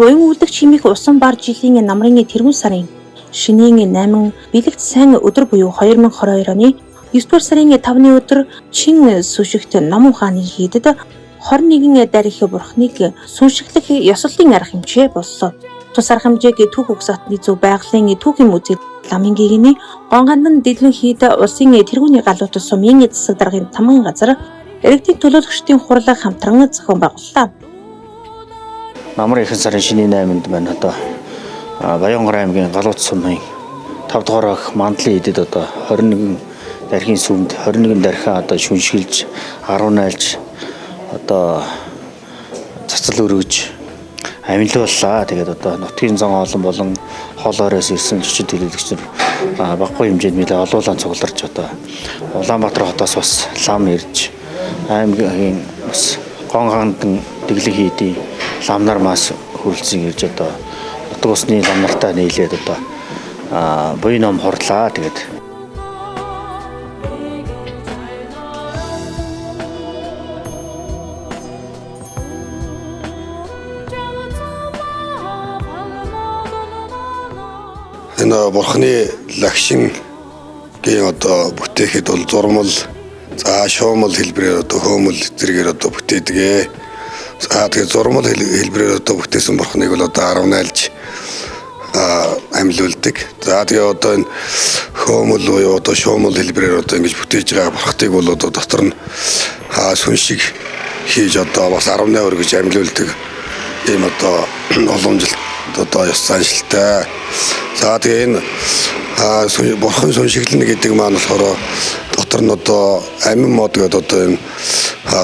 Буян үлдэх чимээх усан бар жилийн намрын тэргүүн сарын шинийн 8 бэлэгт сайн өдөр буюу 2022 оны 9-р сарын 5-ны өдөр Чин сүшигт Ном ухааны хийдэд 21 дарих бурхныг сүншиглэх ёслолтын арга хэмжээ боллоо. Тус арга хэмжээг Түүх угсаатны зөв байгалийн түүхийн музей ламын гэрээний гонгандан дэлгэн хийд улсын тэргүүний галууд сумын засаг даргын тамган газар иргэдийн төлөөлөгчдийн хурлаа хамтран зохион байгууллаа. Намрын ихэнх сарын шинийн 8-нд байна одоо Баянгор аймгийн Галууд сумын 5 дугаар ах мандлын идэд одоо 21 дархийн сүмд 21 дархиа одоо шүншгэлж 18-ж одоо цацал өргөж амилууллаа. Тэгээд одоо нутгийн зан олон болон хол оройс ирсэн зочид төлөөлөгч нар баггүй хэмжээнд нэлээд олуулан цугларч одоо Улаанбаатар хотоос бас лам ирж аймгийн бас гонгандан дэглэг хийдий ламнар мас хөрөлцөн ирж одоо нутаг усны лам нартаа нийлээд одоо буян ном хорлаа. Тэгээд энэ бурхны лагшин гийн одоо бүтээхэд бол зурмал шуумал хэлбэрээр одоо хөөмөл зэрэгээр одоо бүтээдэг. Тэгээд зурмал хэлбэрээр одоо бүтээсэн бурхныг бол одоо 18-ж амилуулдаг. Тэгээд одоо энэ хөөмөл буюу одоо шуумал хэлбэрээр одоо ингэж бүтээж байгаа бурхтыг бол одоо дотор нь сүншиг хийж одоо бас 18 өргөж амилуулдаг. Ийм одоо уламжлалт одоо ёс заншилтай. За тэгээ энэ бурхан сүншиглэнэ гэдэг маань болохоор дотор нь одоо амин мод гэдэг одоо энэ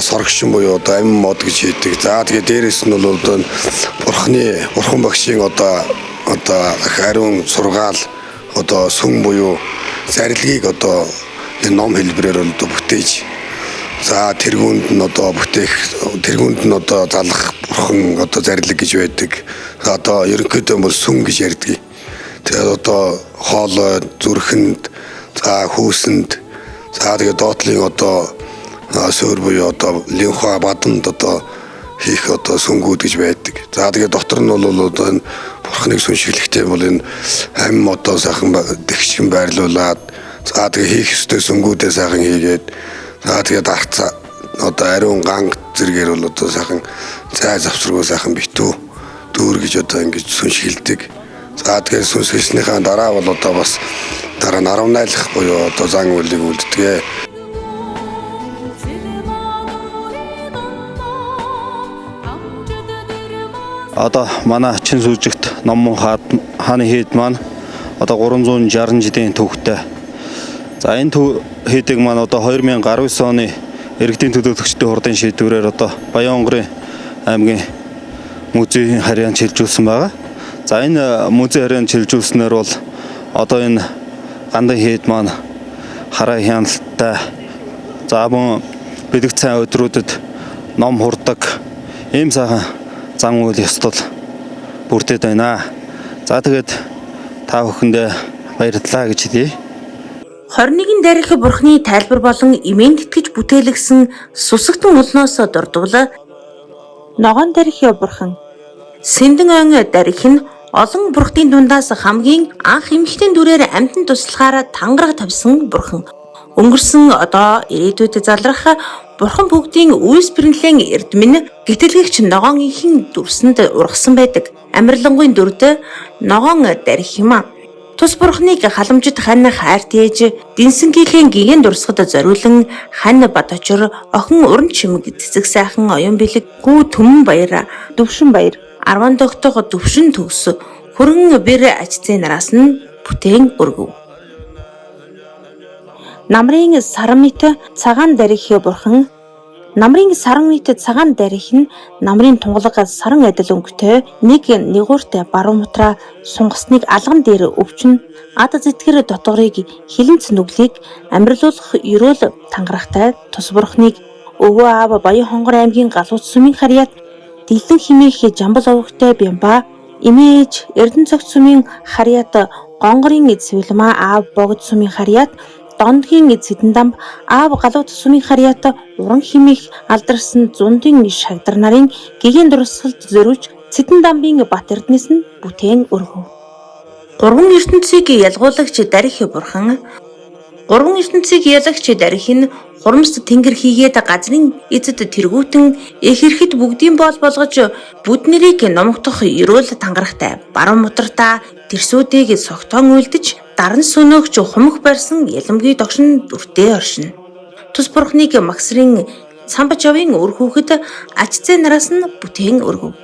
соргшин буюу одоо амин мод гэж хийдэг. За тэгээ дээрэс нь бол одоо бурхан багшийн одоо хариун сургаал одоо сүм буюу зарилгийг одоо энэ ном хэлбэрээр одоо бүтээж за тэргүүнд нь одоо залах бурхан одоо зарилэг гэж байдаг. Одоо ерөнхийдөө бол сүм гэж ярьдаг. Тэгээд одоо хоолой зүрхэнд за хүүсэнд за тэгээд доотлын одоо суур буюу одоо лимфа бадамд одоо хийх одоо сүнгүүд гэж байдаг. За тэгээд дотор нь бол одоо энэ бурхныг сүншиглэхдээ бол энэ амин одоо сайхан дэгшин байрлуулад за тэгээд хийх ёстой сүнгүүдээ сайхан хийгээд за тэгээд арцаа одоо ариун ганг зэргээр бол одоо сайхан цай завсруу сайхан битүү дүүр гэж одоо ингэж сүншиглдэг. За тэгэхээр сүнсгэлснийхаа дараа бол одоо бас дараа нь 18-х буюу одоо зан үйлийг үлддэг. одоо манай Чин сүжигт Ном ухааны хийд маань одоо 360 жилийн түүхтэй. За энэ хийдэг маань одоо 2019 оны иргэдийн төлөөлөгчдийн хурдын шийдвэрээр одоо Баянгорын аймгийн музейн харьяан шилжүүлсэн байгаа. За энэ музей харьяан шилжүүлснээр бол одоо энэ гандан хийд маань хараа хяналттай за мөн бэлэг цай өдрүүдэд ном хурдаг ийм сайхан зан үйл ёслол бүрдээд байна. За тэгээд та бүхэндээ баярлалаа гэж хэлье. 21 дарих бурхны тайлбар болон имэнд итгэж бүтээлгсэн сүсгтэн улноос дурдвал ногоон дарих бурхан Сэндэн он дарих нь олон бурхтын дундаас хамгийн анх эмхтэн дүрээр амьтан туслахаараа тангараг тавьсан бурхан. Өнгөрсөн одоо ирээдүйд залрах бурхан бүгдийн үйлс бэрнлэн эрдмэн гítэлгэгч ногоон ихэн дүрсэнд ургасан байдаг. Амарлангуйн дүрд ногоон дарих юм. Тус бурхныг халамжид хань хайрт ээж дэнсэнгийнхээ гигэн дурсгад зориулан хань бадочор охин уран чимэг цэцэг сайхан оюун бэлэг гүү төмөн баяр дөвшин баяр 10 догтох төвшин төгс хөргөн бэр ажцын нараас нь бүтээн өргөв. Намрын саран мэт цагаан дарих бурхан намрын саран мэт цагаан дарих нь намрын тунгалаг саран адил өнгөтэй нэг нэгүрт баруун мутраа сунгасныг алган дээр өвчин ад зэтгэр дотгорыг хилэнц нүглийг амирлуулах ерөөл тангарахтай тус бурхныг өвөө аав Баян хонгор аймгийн Галууд сумын харьяат дэлгэн химээх жамбал овогтой бямба имээж Эрдэнэ цогц сумын харьяат гонгорын цэвэлмаа аав Богд сумын харьяат Дондгийн Цэдэндам аав Галууд сумын харьяат уран химээх алдарсан зундын шагдар нарын гигэн дурсгалд зориулж Цэдэн дамбын бат эрдэнэс нь бүтээн өргөв. Гурван ертөнцийг ялгуулагч дарих бурхан. Гурван ертөнцийг ялагч дарих нь хурамс тэнгэр хийгээд газрын эзэд тэргүүтэн их ирэхэд бүгдийн боол болгож бүднэрийг номогдох ерөөл тангарахтай баруун мутартаа тэрсүүдийг согтоон үлдэж даран сөнөөгч хумх барьсан ялмгийн догшин дүртэй оршино. Тус бурхныг магсрын самбачавын үр хүүхэд ач зээ нараас нь бүтээн өргөв.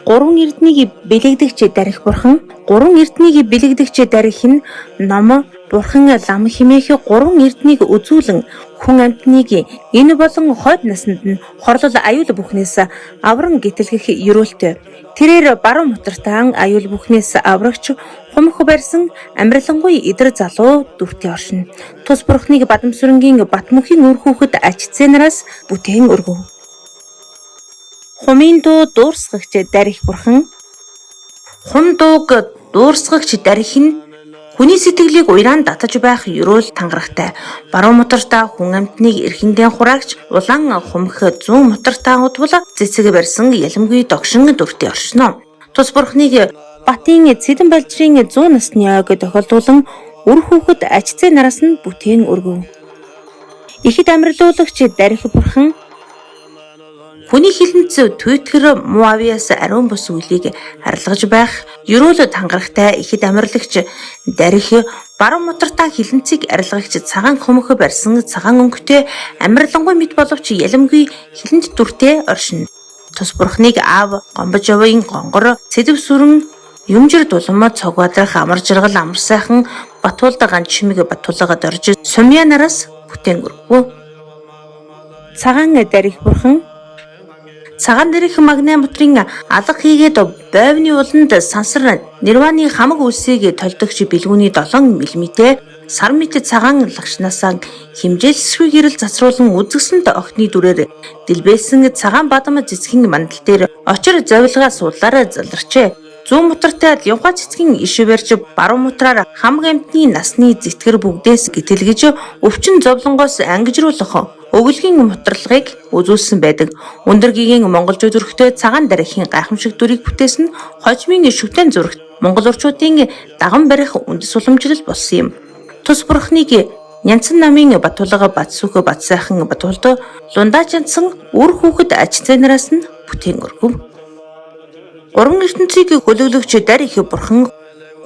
Гурван эрднийг бэлэгдэгч дарих бурхан. Гурван эрднийг бэлэгдэгч дарих нь ном бурхан лам химээх гурван эрднийг үзүүлэн хүн амьтныг энэ болон хойд наснд нь хорлол аюул бүхнээс авран гítэлгэх ерөөлтөй. Тэрээр баруун мутартаан аюул бүхнээс аврагч хумх барьсан амарлангуй идэр залуу дүртэй оршино. Тус бурхныг бадамсүрэнгийн Батмөнхийн үр хүүхэд ач зээ нараас бүтээн өргөв. Хумын дуу дуурсгагч дарих бурхан. Хум дууг дуурсгагч дарих нь хүний сэтгэлийг уян татаж байх ерөөл тангарахтай. Баруун мутартаа хүн амьтныг эрхэндээ хураагч улаан хумх зүүн мутартаа удвал цэцэг барьсан ялмгүй догшин дүртэй оршино. Тус бурхныг батын цэдэн балжрын 100 насны ойг тохиолдуулан үр хүүхэд ач зээ нараас нь бүтээн өргөв. Ихэд амарлуулагч дарих бурхан. Хүний хилэнц Твиттер Муавиас ариун бус үлийг харилгаж байх ерөөл тангарахтай ихэд амарлагч дарих баруун мутартаа хилэнцийг арилгагч цагаан хумх барьсан цагаан өнгөтэй амарлангуй мэд боловч ялмгүй хилэнд дүртэй оршино. Тус бурхныг аав гомбожовын гонгор цэдэв сүрэн юмжир дулам цог бадрах амар жаргал амар сайхан батуулда ганц чимэг батуулгаад орж сумья нараас бүтээн өргөв. Цагаан дарих бурхан. Цагаан дээрх магнай мотрын алга хийгээд бойвны уланд сансар нирваны хамаг үлсийг толдогч бэлгүүний 7 мм сар мэт цагаан лагшнаасаа химжээлсгүй гэрэл засруулан үзэгсэнд охины дүрээр дэлбэлсэн цагаан бадам цэцгийн мандал дээр очир зовлогоо суулаараа заларчээ. Зүүн мутартай явха цэцгийн иш барьж баруун мутраар хамаг амьтны насны зэтгэр бүгдээс гítэлгэж өвчин зовлонгоос ангижруулах өгөлгийн мутралгыг үзүүлсэн байдаг. Өндөр гэгийн монголчууд өрхтөө цагаан дарихын гайхамшиг дүрийг бүтээсэн хожмын шүтэн зурагт монгол орчуудын даган барих үндэс уламжлал болсон юм. Тус бурхныг Нянцан намын Батулга Батсүх Батсайхан Батулд лундаа чансан үр хүүхэд ач зээ нараас нь бүтээн өргөв. Гурван ертөнцийг хөлөглөгч дарих бурхан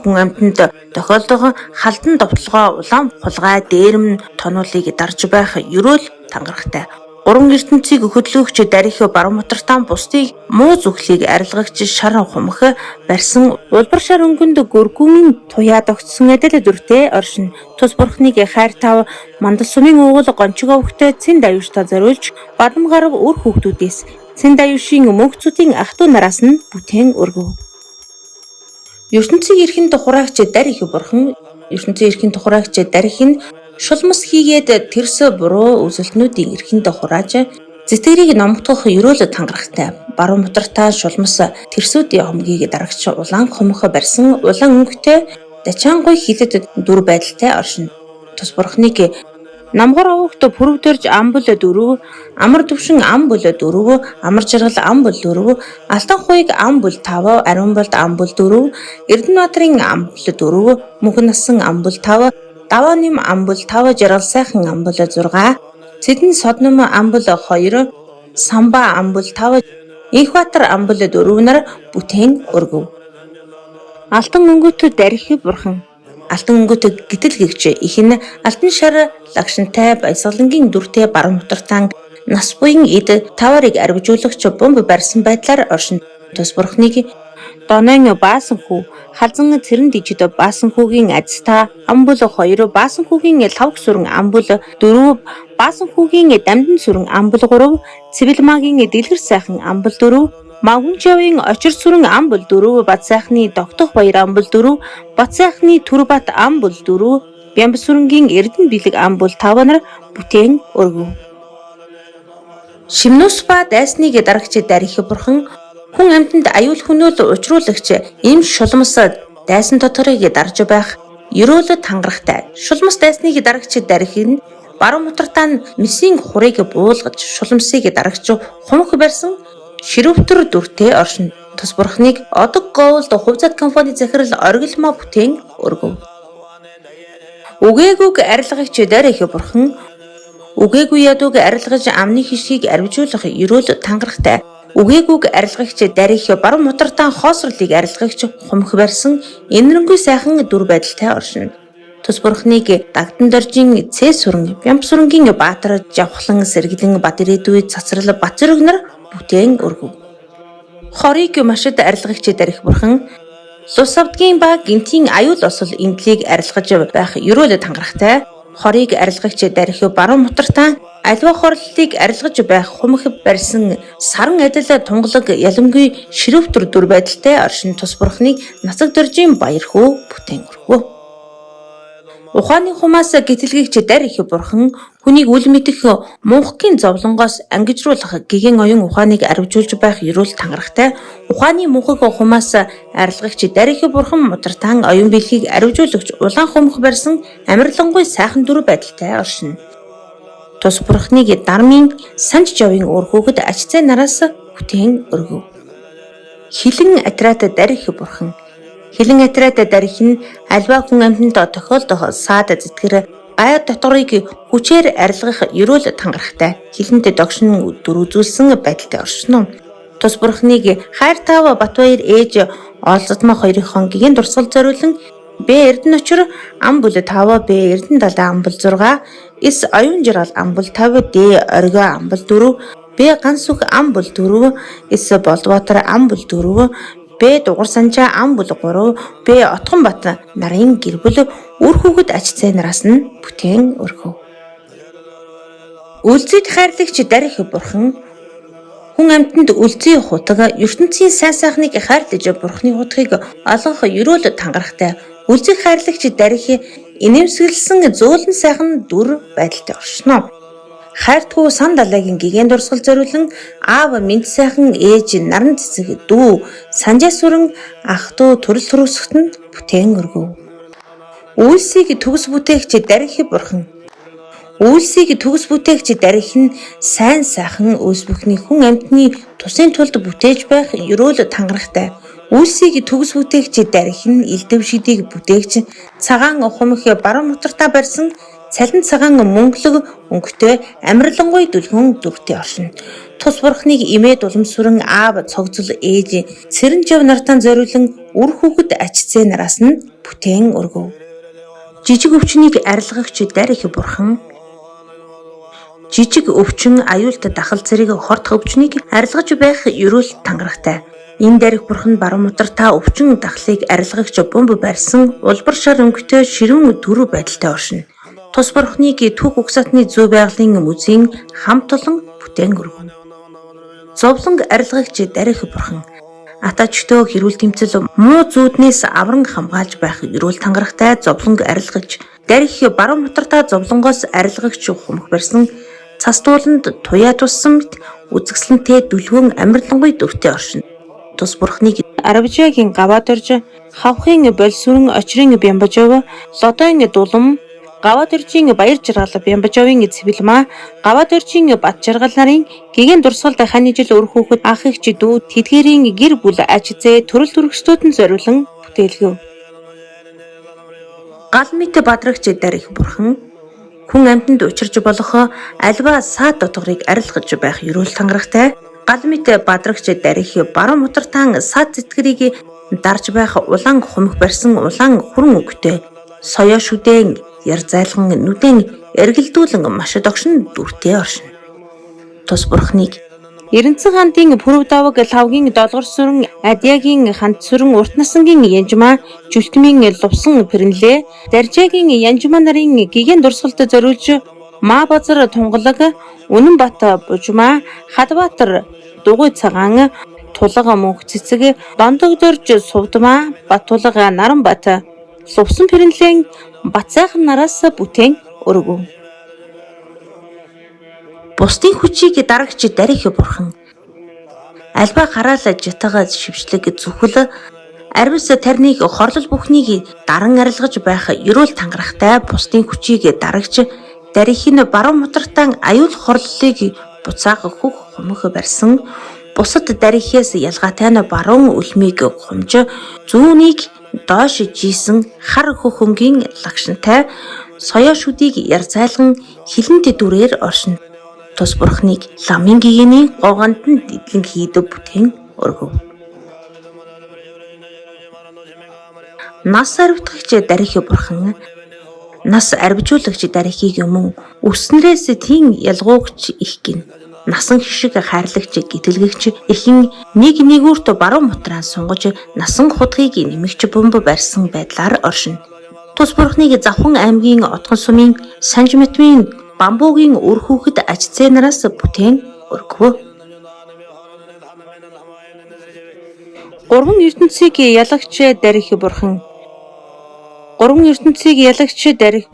хүн амьтанд тохиолдох халдан довтлогоо улаан хулгай дээрэм тонуулыг дарж байх ерөөл тангарахтай. Гурван ертөнцийг хөдлөгч дарих баруун мутартаан бусдыг муу зүглийг арилгагч шар хумх барьсан улбар шар өнгөнд гөргүүмийн туяа тогтсон эдэл дүртэй оршин. Тус бурхныг хайр тав мандал сумын уугуул гончгоо өгтөө цэн даюуштай зориулж бадам гарав үр хүүхдүүдээс цэн даюушийн мөнхцүүдийн ах トゥ нараас нь бүтээн өргөв. ертөнцийн эрхэнд хураагч дарих бурхан. ертөнцийн эрхэнд хураагч дарих нь шулмас хийгээд тэрс буруу үзэлтнүүдийн эрхэнд хурааж зэтгэрийг номогдох ерөөл тангарахтай. Баруун мутартаа шулмас тэрсүүдийн хомгийг дарагч улаан хумх барьсан улаан өнгөтэй дачаангуй хилэд дүр байдалтай оршино. Тус бурхныг намгар овогт пүрвдэрж амбул дөрөв, амар төвшин амбул дөрөв, амар жаргал амбул дөрөв, алтан хуйг амбул 5, ариун болд амбул 4, Эрдэнэбаатарын амбул 4, мөнх насан амбул 5, даваа нэм амбул 5, жаргал сайхан амбул 6, цэдэн содном амбул 2, самба амбул 5, Инхбаатар амбул 4 нар бүтээн өргөв. Алтан өнгөт дарих бурхан. Алтан өнгөт гítэлгэгч их нь алтан шар лагшинтай баясгалангийн дүртэй баруун мутартаан нас буян эд таварыг арвижуулагч бомб барьсан байдлаар оршин. Тус бурхныг донон баасан хүү халзан цэрэн дижид баасан хүүгийн азтай амбул 2, баасан хүүгийн лавх сүрэн амбул 4, баасан хүүгийн дамдан сүрэн амбул 3, цэвэлмаагийн дэлгэр сайхан амбул 4, Магунчавын очир сүрэн амбул 4, Батсайхны догтох баяр амбул 4, Батсайхны Түрбат амбул 4, Бямбсүрэнгийн Эрдэнэ бэлэг амбул 5 нар бүтээн өргөв. Шимнус ба дайсныг дарагч дарих бурхан хүн амьтанд аюул хөнөөл учруулагч им шулмас дайсан доторыг дарж байх ерөөл тангарахтай. Шулмас дайсныг дарагч дарих нь баруун мутартаан месийн хурыг буулгаж шулмсыг дарагч хумх барьсан ширөвтөр дүртэй оршин. Тус бурхныг одог говьлд хувьцат компани захирал оргилмоо бүтээн өргөв. Үгээгүйг арилгагч дарих бурхан үгээгүй ядууг арилгаж амны хишгийг арвижуулах ерөөл тангарахтай. Үгээгүйг арилгагч дарих баруун мутартаа хоосрлыг арилгагч хумх барьсан энэрэнгүй сайхан дүр байдалтай оршино. Тус бурхныг дагдан доржийн цээс сүрэн Бямбсүрэнгийн баатар жавхлан сэргэлэн бат ирээдүй цацрал бат зүрэг нар бүтээн өргөв. Хорийг машид арилгагч дарих бурхан Лус авдгийн ба гинтийн аюул осол эндлийг арилгаж байх ерөөл тангарахтай. Хорийг арилгагч дарих баруун мутартаа аливаа хорлолтыг арилгаж байх хумх барьсан саран адил тунгалаг яламгүй ширүүвтэр дүр байдалтай оршин тус бурхныг нацаг доржийн баяр хөө бүтээн өргөв. Ухааны хумаас гítэлгэгч дарих бурхан хүнийг үл мэдэх мунхгийн зовлонгоос ангижруулах гэгэн оюун ухааныг арвижуулж байх ерөөл тангарахтай. Ухааны мунхаг хумаас арилгагч дарих бурхан мутартаан оюун бэлхийг арвижуулагч улаан хумх барьсан амарлангуй сайхан дүр байдалтай оршино. Тус бурхныг дармын санж жавын уур хүүхэд ач зай нараас бүтээн өргөв. Хилэн атраад дарих бурхан Хилэн атраад дарих нь альва хүн амьтанд тохиолдох саад зэтгэр гай доторыг хүчээр арилгах ерөөл тангарахтай. Хилэнд догшин дүр үзүүлсэн байдалтай оршино. Тус бурхныг хайр таав Батбаяр ээж Олзодмоо хоёрын гэгэн дурсгал зориулан Б Эрдэнэ очир ам бүл 5 Б Эрдэнэ далаа ам бүл 6 С оюун жиргал ам бүл 5 Д оргио ам бүл 4 Б ганц сүх ам бүл 4 С Болдбаатар ам бүл 4 Б дугар санжаа ам бүл 3 Б Отгон бат нарын гэр бүл үр хүүхэд ач зай нараас нь бүтээн өргөв. Үлзийд хайрлагч дарих бурхан хүн амьтанд үлзий хутаг ертөнцийн сайн сайхныг хайрлаж бурхны хутгийг олгох ерөөл тангарахтай. Үлзий хайрлагч дарих инээмсэглсэн зөөлөн сайхан дүр байдалтай оршино. Хайртгүй сан далайгийн гэгэн дурсгал зориулан аав мэд сайхан ээж наран цэцэг дүү санжаа сүрэн ах дүү төрөл төрөсгөтөнд бүтээн өргөв. Үйлсийг төгс бүтээгч дарих бурхан Үйлсийг төгс бүтээгч дарих нь сайн сайхан өөс бүхний хүн амьтны тусын тулд бүтээж байх ерөөл тангарахтай. Үйлсийг төгс бүтээгч дарих нь элдэв шидийг бүтээгч цагаан хумх баруун мутартаа барьсан цалин цагаан мөнгөлөг өнгөтэй амарлангуй дүлгэн дүртэй оршино. Тус бурхныг имээд уламсүрэн аав цогцол ээж цэрэн жав нартаа зориулан үр хүүхэд ач зай нараас нь бүтээн өргөв. Жижиг өвчнийг арилгагч дарих бурхан жижиг өвчин аюулт дахал зэрэг хортох өвчнийг арилгаж байх ерөөл тангарахтай. Энэ дарих бурхан баруун мутартаа өвчин дахлыг арилгагч бомб барьсан улбар шар өнгөтэй ширүүн дүр байдалтай оршино. Тус бурхныг түүх угсаатны зүй байгалийн музейн хамт олон бүтээн өргөв. Зовлонг арилгагч дарих бурхан атачтөө хэрүүл тэмцэл муу зүүднээс авран хамгаалж байх ерөөл тангарахтай зовлонг арилгагч дарих баруун мутартаа зовлонгоос арилгагч хумх барьсан цас дууланд туяа туссан мэт үзэсгэлэнтэй дүлгэн амарлангуй дүртэй оршино. Тус бурхныг Арабжагийн гаваадорж хавхын болсүрэн очрын Бямбажов лодойн дулам гаваадоржийн баяр жаргал Бямбажовын цэвэлмаа гаваадоржийн бат жаргал нарын гэгэн дурсгалд хань жил өр хүүхэд ах эгч дүү тэдгэрийн гэр бүл аж зээ төрөл төрөстүүд нь зориулан бүтээлгэв. Гал мэт бадрагч дарих бурхан хүн амьтанд учирч болох альва саад дотгорыг арилгаж байх ерөөл тангарахтай. Гал мэт бадрагч дарих баруун мутартаан саад зэтгэрийг дарж байх улаан хумх барьсан улаан хүрэн өгтэй соёо шүдэн яр зайлган нүдэн эргэлдүүлэн маш догшин дүртэй оршино. Тус бурхныг Эренцэн хаантын пүрэв даваг лавгийн долгор сүрэн Адягийн хант сүрэн урт насангийн янжмаа жүлтмийн лувсан пэрнлээ Даржаагийн янжмаа нарын гэгэн дурсгалд зориулж Маа базар тунгалаг Үнэн бат бужмаа Хадбаатар дугуй цагаан тулга мөнх цэцэг дондогдорж сувдмаа Батулга наран бат лувсан пэрнлэн бацайхан нараас бүтээн өргөв. Бусдын хүчийг дарагч дарих бурхан альба хараал житага шившлэг зүхэл арвис тарныг хорлол бүхнийг даран арилгаж байх ерөөл тангарахтай бусдын хүчийг дарагч дарих нь баруун мутартаа аюул хорлолыг буцаах хөх хумх барьсан бусад дарихиас ялгаатай нь баруун үлмийг гомж зүүнийг доош жийсэн хар хөхөнгийн лагшинтай соёо шүдийг ярзайлган хилэнт дүрээр оршин тус бурхныг ламын гигэний гогонд нь дидлэн хийдэг бүтээн өргөв. Нас арвитгагч дарих бурхан нас арвижуулагч дарихийг мөн өснөрөөс тийм ялгуугч их гин. Насан хишиг хайрлагч гитэлгэгч ихэн нэг нэгүрт баруун мутраа сунгаж насан худгийг нэмэгч бомб барьсан байдлаар оршин. Тус бурхныг Завхан аймгийн Отгон сумын Санжмэтмийн бамбуугийн үр хүүхэд ажцээ нараас бүтээн өргөв. Гурван ертөнцийг ялагч дарих бурхан дарих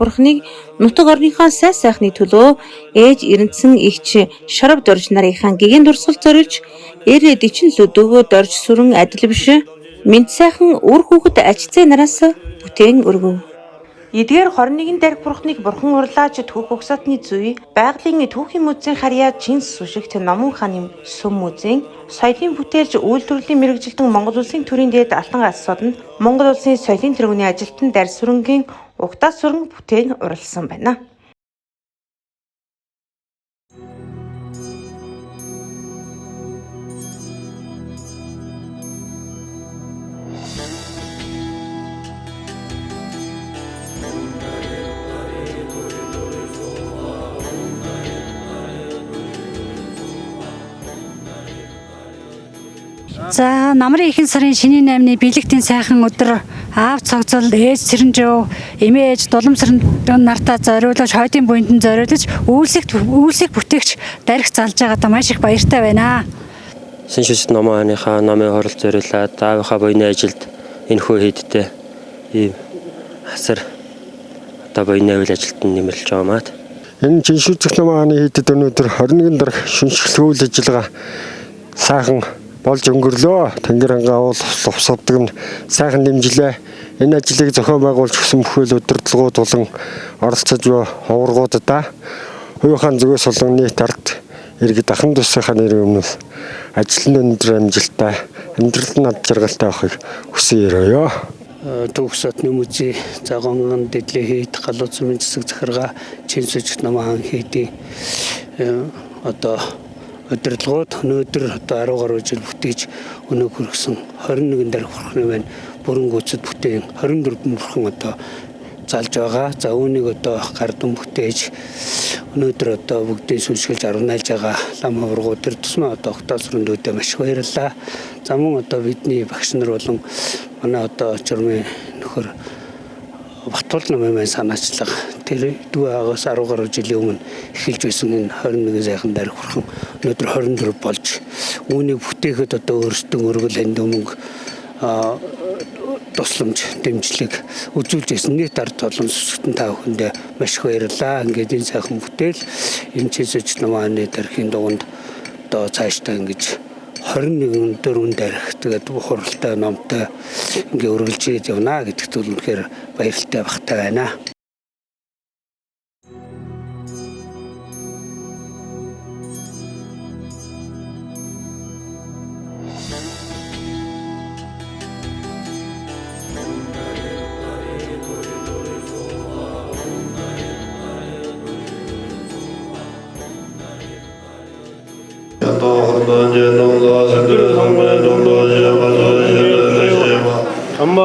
нутаг орныхоо сайн сайхны төлөө ээж эренцэн игч шарав дорж нарынхаа гэгэн дурсгал зориулж эр дэчин лөдөгөө дорж сүрэн адил биш мэд сайхан үр хүүхэд ажцээ нараас бүтээн өргөв. Эдгээр 21 дарих бурхныг бурхан урлааж түүх угсаатны зүй байгалийн түүхийн музейн харьяа Чинс сүшигт Номон хааны сүм музейн соёлын бүтээлч үйлдвэрлэлийн мэргэжилтэн Монгол улсын төрийн дээд алтан алсууд нь Монгол улсын соёлын тэргүүний ажилтан дарь сүрэнгийн угтаа сүрэн бүтээн уралсан байна. За намрын ихэнх сарын шинийн 8-ны бэлэгтийн сайхан өдөр аав цогцол ээж цэрэнжөө эмээж дулам сэрэн нартаа зориулж хойдын буйнд нь зориулж үйлсийг бүтээгч дарих залж байгаадаа маш их баяртай байна. Шинжлэх номын хааныхаа номын хорол зориулаад аавынхаа буйны ажилд энэхүү хийдтэй ийм хасар одоо буйны үйл ажилтанд нэмэрлэж байгаамаа. Энэ шинжлэх номын хааны хийдэд өнөөдөр 21 дарах шинжлэх үйл ажиллагаа сайхан болж өнгөрлөө. Тэнгэр ангаа уул хувцавдаг нь сайхан дэмжлээ. Энэ ажлыг зохион байгуулж өгсөн бүхэл удирдлагууд болон оролцож буй хуваргуудаа хувийнхаа зүгээс болон нийт ард иргэд ахын тусынхаа нэрийн өмнөөс ажил нь өндөр амжилттай амьдрал нь ад жаргалтай байхыг хүсэн өрөөё. Төгсөтний музей загонгон дэдлээ хийд галууц сүмийн засаг захиргаа Чинсүжих номын хаан хийдийн одоо удирдлагууд өнөөдөр одоо 10 гаруй жил бүтээж өнөө хүргэсэн 21 дарих бурхны байна. Бүрэн гүйцэд бүтээн 24 бурхан одоо залж байгаа. За үүнийг одоо гардан бүтээж өнөөдөр одоо бүгдийг сүншгэлж аруулж байгаа лам хуврагууд төр тусмаа одоо октоосрөндөөдөө маш баярлалаа. За мөн одоо бидний багш нар болон манай одоо журмын нөхөр Батбол намын маань санаачлага тэр дүү агаас 10 гаруй жилийн өмнө эхэлж байсан энэ 21 сайхан дарих бурхан өнөөдөр 24 болж үүнийг бүтээхэд одоо өөрсдөө өргөл ханд өмнө тусламж дэмжлэг үзүүлж ирсэн нийт ард олон сүсгтэн та бүхэндээ маш их баярлалаа. Ингээд энэ сайхан бүтээл энэ Чинсүжих номын хааны дархийн дуганд одоо цаашдаа ингэж 21 дөрвөн дарих тэгээд хуралтай номтой ингээ өргөлж явна гэдэгт үнэхээр баяртай багтай байна. Om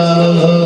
Hare